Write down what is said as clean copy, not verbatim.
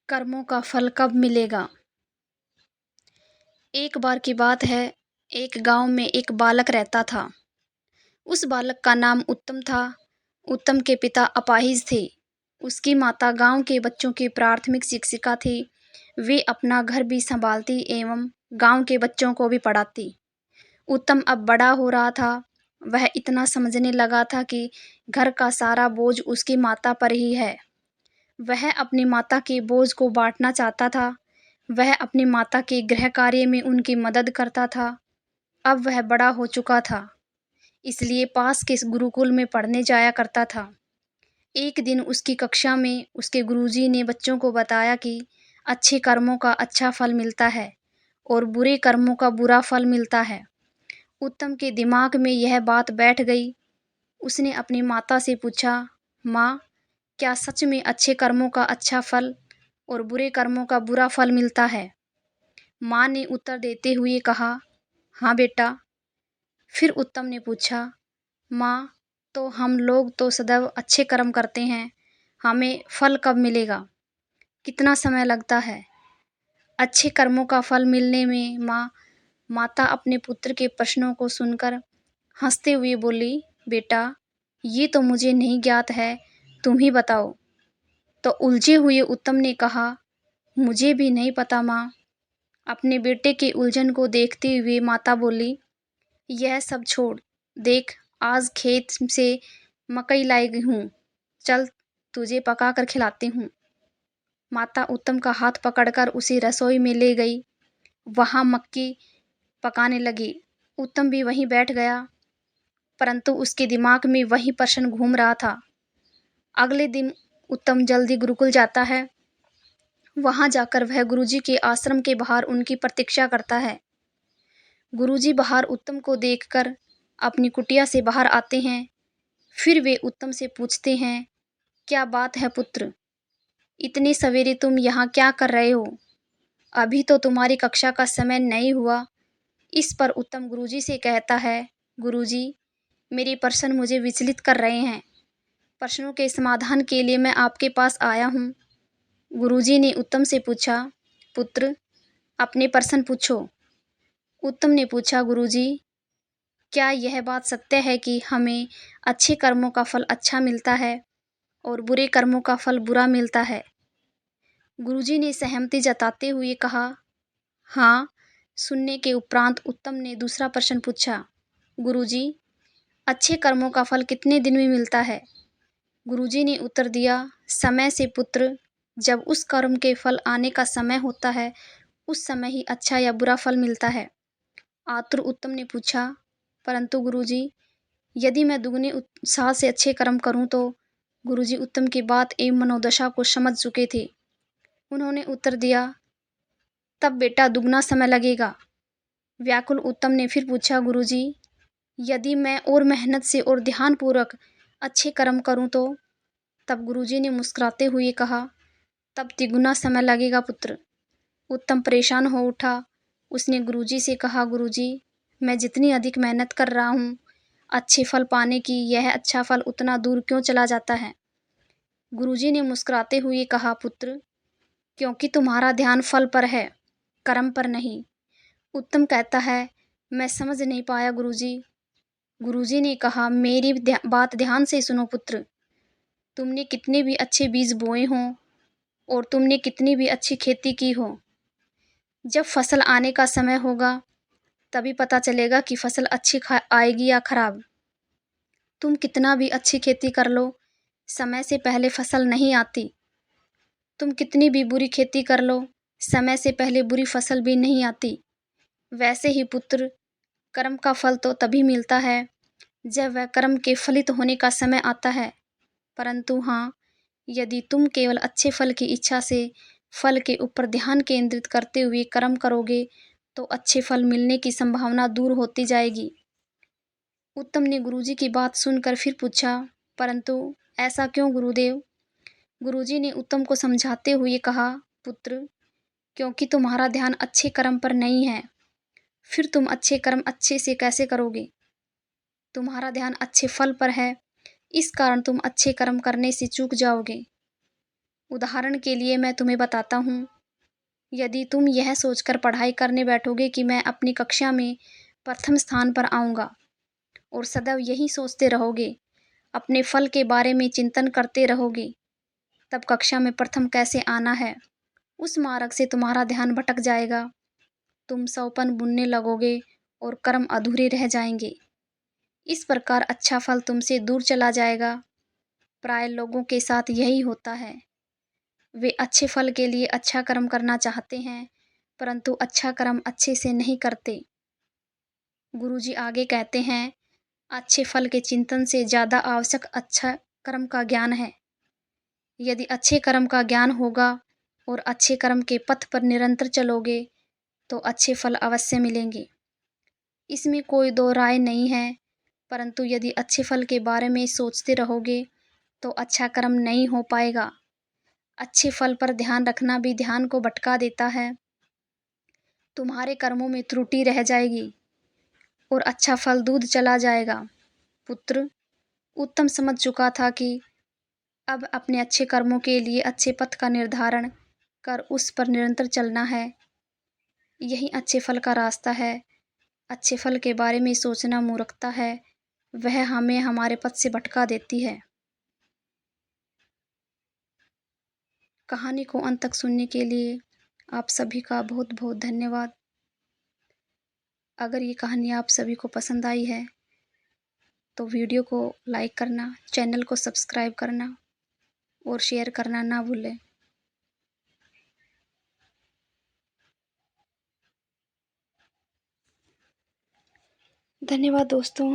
कर्मों का फल कब मिलेगा। एक बार की बात है। एक गांव में एक बालक रहता था। उस बालक का नाम उत्तम था। उत्तम के पिता अपाहिज थे। उसकी माता गांव के बच्चों की प्राथमिक शिक्षिका थी। वे अपना घर भी संभालती एवं गांव के बच्चों को भी पढ़ाती। उत्तम अब बड़ा हो रहा था। वह इतना समझने लगा था कि घर का सारा बोझ उसकी माता पर ही है। वह अपनी माता के बोझ को बांटना चाहता था। वह अपनी माता के गृह कार्य में उनकी मदद करता था। अब वह बड़ा हो चुका था, इसलिए पास के गुरुकुल में पढ़ने जाया करता था। एक दिन उसकी कक्षा में उसके गुरुजी ने बच्चों को बताया कि अच्छे कर्मों का अच्छा फल मिलता है और बुरे कर्मों का बुरा फल मिलता है। उत्तम के दिमाग में यह बात बैठ गई। उसने अपनी माता से पूछा, माँ, क्या सच में अच्छे कर्मों का अच्छा फल और बुरे कर्मों का बुरा फल मिलता है। माँ ने उत्तर देते हुए कहा, हाँ बेटा। फिर उत्तम ने पूछा, माँ, तो हम लोग तो सदैव अच्छे कर्म करते हैं, हमें फल कब मिलेगा, कितना समय लगता है। अच्छे कर्मों का फल मिलने में माता अपने पुत्र के प्रश्नों को सुनकर हंसते हुए बोली, बेटा, ये तो मुझे नहीं ज्ञात है, तुम ही बताओ। तो उलझे हुए उत्तम ने कहा, मुझे भी नहीं पता माँ। अपने बेटे के उलझन को देखते हुए माता बोली, यह सब छोड़, देख, आज खेत से मकई लाई हूँ, चल तुझे पका कर खिलाती हूँ। माता उत्तम का हाथ पकड़कर उसे रसोई में ले गई। वहाँ मक्की पकाने लगी। उत्तम भी वहीं बैठ गया, परंतु उसके दिमाग में वही प्रश्न घूम रहा था। अगले दिन उत्तम जल्दी गुरुकुल जाता है। वहां जाकर वह गुरुजी के आश्रम के बाहर उनकी प्रतीक्षा करता है। गुरुजी बाहर उत्तम को देखकर अपनी कुटिया से बाहर आते हैं। फिर वे उत्तम से पूछते हैं, क्या बात है पुत्र, इतनी सवेरे तुम यहाँ क्या कर रहे हो, अभी तो तुम्हारी कक्षा का समय नहीं हुआ। इस पर उत्तम गुरुजी से कहता है, गुरुजी, मेरे प्रश्न मुझे विचलित कर रहे हैं। प्रश्नों के समाधान के लिए मैं आपके पास आया हूँ। गुरुजी ने उत्तम से पूछा, पुत्र, अपने प्रश्न पूछो। उत्तम ने पूछा, गुरुजी, क्या यह बात सत्य है कि हमें अच्छे कर्मों का फल अच्छा मिलता है और बुरे कर्मों का फल बुरा मिलता है। गुरुजी ने सहमति जताते हुए कहा, हाँ। सुनने के उपरांत उत्तम ने दूसरा प्रश्न पूछा, गुरुजी, अच्छे कर्मों का फल कितने दिन में मिलता है। गुरुजी ने उत्तर दिया, समय से पुत्र, जब उस कर्म के फल आने का समय होता है, उस समय ही अच्छा या बुरा फल मिलता है। आतुर उत्तम ने पूछा, परंतु गुरुजी, यदि मैं दुगने उत्साह से अच्छे कर्म करूं तो। गुरुजी उत्तम की बात एवं मनोदशा को समझ चुके थे। उन्होंने उत्तर दिया, तब बेटा दुगना समय लगेगा। व्याकुल उत्तम ने फिर पूछा, गुरुजी, यदि मैं और मेहनत से और ध्यानपूर्वक अच्छे कर्म करूं तो। तब गुरुजी ने मुस्कुराते हुए कहा, तब तिगुना समय लगेगा पुत्र। उत्तम परेशान हो उठा। उसने गुरुजी से कहा, गुरुजी, मैं जितनी अधिक मेहनत कर रहा हूँ अच्छे फल पाने की, यह अच्छा फल उतना दूर क्यों चला जाता है। गुरुजी ने मुस्कुराते हुए कहा, पुत्र, क्योंकि तुम्हारा ध्यान फल पर है, कर्म पर नहीं। उत्तम कहता है, मैं समझ नहीं पाया गुरुजी। गुरुजी ने कहा, मेरी बात ध्यान से सुनो पुत्र। तुमने कितने भी अच्छे बीज बोए हों और तुमने कितनी भी अच्छी खेती की हो, जब फसल आने का समय होगा तभी पता चलेगा कि फसल अच्छी आएगी या खराब। तुम कितना भी अच्छी खेती कर लो, समय से पहले फसल नहीं आती। तुम कितनी भी बुरी खेती कर लो, समय से पहले बुरी फसल भी नहीं आती। वैसे ही पुत्र, कर्म का फल तो तभी मिलता है जब वह कर्म के फलित होने का समय आता है। परंतु हाँ, यदि तुम केवल अच्छे फल की इच्छा से फल के ऊपर ध्यान केंद्रित करते हुए कर्म करोगे तो अच्छे फल मिलने की संभावना दूर होती जाएगी। उत्तम ने गुरुजी की बात सुनकर फिर पूछा, परंतु ऐसा क्यों गुरुदेव। गुरुजी ने उत्तम को समझाते हुए कहा, पुत्र, क्योंकि तुम्हारा ध्यान अच्छे कर्म पर नहीं है, फिर तुम अच्छे कर्म अच्छे से कैसे करोगे। तुम्हारा ध्यान अच्छे फल पर है, इस कारण तुम अच्छे कर्म करने से चूक जाओगे। उदाहरण के लिए मैं तुम्हें बताता हूँ, यदि तुम यह सोचकर पढ़ाई करने बैठोगे कि मैं अपनी कक्षा में प्रथम स्थान पर आऊँगा और सदैव यही सोचते रहोगे, अपने फल के बारे में चिंतन करते रहोगे, तब कक्षा में प्रथम कैसे आना है? उस मार्ग से तुम्हारा ध्यान भटक जाएगा। तुम सौपन बुनने लगोगे और कर्म अधूरे रह जाएंगे। इस प्रकार अच्छा फल तुमसे दूर चला जाएगा। प्राय लोगों के साथ यही होता है। वे अच्छे फल के लिए अच्छा कर्म करना चाहते हैं, परंतु अच्छा कर्म अच्छे से नहीं करते। गुरुजी आगे कहते हैं, अच्छे फल के चिंतन से ज़्यादा आवश्यक अच्छा कर्म का ज्ञान है। यदि अच्छे कर्म का ज्ञान होगा और अच्छे कर्म के पथ पर निरंतर चलोगे तो अच्छे फल अवश्य मिलेंगे। इसमें कोई दो राय नहीं है, परंतु यदि अच्छे फल के बारे में सोचते रहोगे तो अच्छा कर्म नहीं हो पाएगा। अच्छे फल पर ध्यान रखना भी ध्यान को भटका देता है। तुम्हारे कर्मों में त्रुटि रह जाएगी और अच्छा फल दूध चला जाएगा। पुत्र, उत्तम समझ चुका था कि अब अपने अच्छे कर्मों के लिए अच्छे पथ का निर्धारण कर उस पर निरंतर चलना है। यही अच्छे फल का रास्ता है। अच्छे फल के बारे में सोचना मूर्खता है, वह हमें हमारे पथ से भटका देती है। कहानी को अंत तक सुनने के लिए आप सभी का बहुत बहुत धन्यवाद। अगर ये कहानी आप सभी को पसंद आई है तो वीडियो को लाइक करना, चैनल को सब्सक्राइब करना और शेयर करना ना भूलें। धन्यवाद दोस्तों।